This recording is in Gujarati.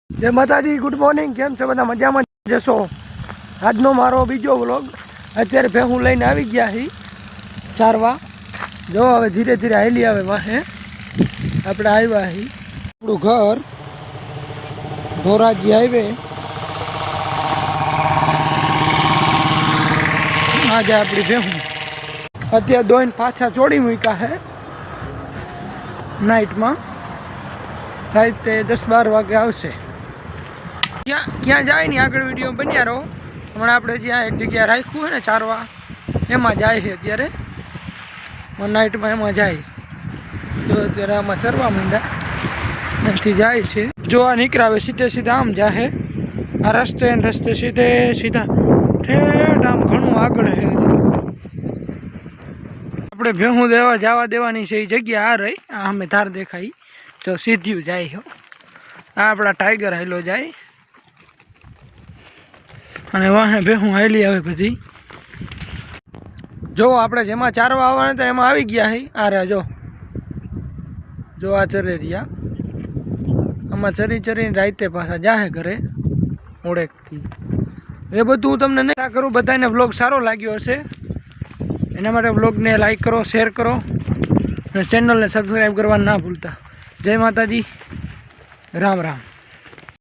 જય માતાજી, ગુડ મોર્નિંગ. કેમ છો બધા? મજામાં જશો? આજનો મારો બીજો વ્લોગ. અત્યારે ભેહું લઈને આવી ગયા હી ચારવા. જો હવે ધીરે ધીરે હાલી આવે વાહે. આપણે આવ્યા હી આપણું ઘર ધોરાજી હાઈવે. આજે આપણી ભેહું અત્યારે દોઈને પાછા ચોડી મૂક્યા હે નાઇટમાં. રાતે 10-12 વાગે આવશે. ક્યાં જાય ને આગળ વિડીયો બન્યા રહો. હમણાં આપણે જ્યાં એક જગ્યા રાખ્યું હોય ને ચારવા, એમાં જાય છે અત્યારે. નાઇટમાં એમાં જાય. જો અત્યારે આમાં ચરવા માંડ્યા, એનાથી જાય છે. જો આ નીકળાવે સીધે સીધા આમ જાહે. આ રસ્તે સીધે સીધા ઠેઠ આમ ઘણું આગળ છે. આપણે ભેહું જવા દેવાની છે એ જગ્યા આ રહી. આ અમે ધાર દેખાઈ. જો સીધ્યું જાય હો. આ આપણા ટાઈગર હાઈલો જાય અને વાહે ભેહું હાલી આવે બધી. જો આપણે જેમાં ચારવા આવવાના હતા એમાં આવી ગયા હી. આ રહ્યા જો આ ચરે રહ્યા. આમાં ચરીને રાતે પાછા જાહે ઘરે ઓળેકથી. એ બધું હું તમને નહીં કરું. બધાને વ્લોગ સારો લાગ્યો હશે એના માટે વ્લોગને લાઈક કરો, શેર કરો અને ચેનલને સબસ્ક્રાઈબ કરવાનું ના ભૂલતા. જય માતાજી, રામ રામ.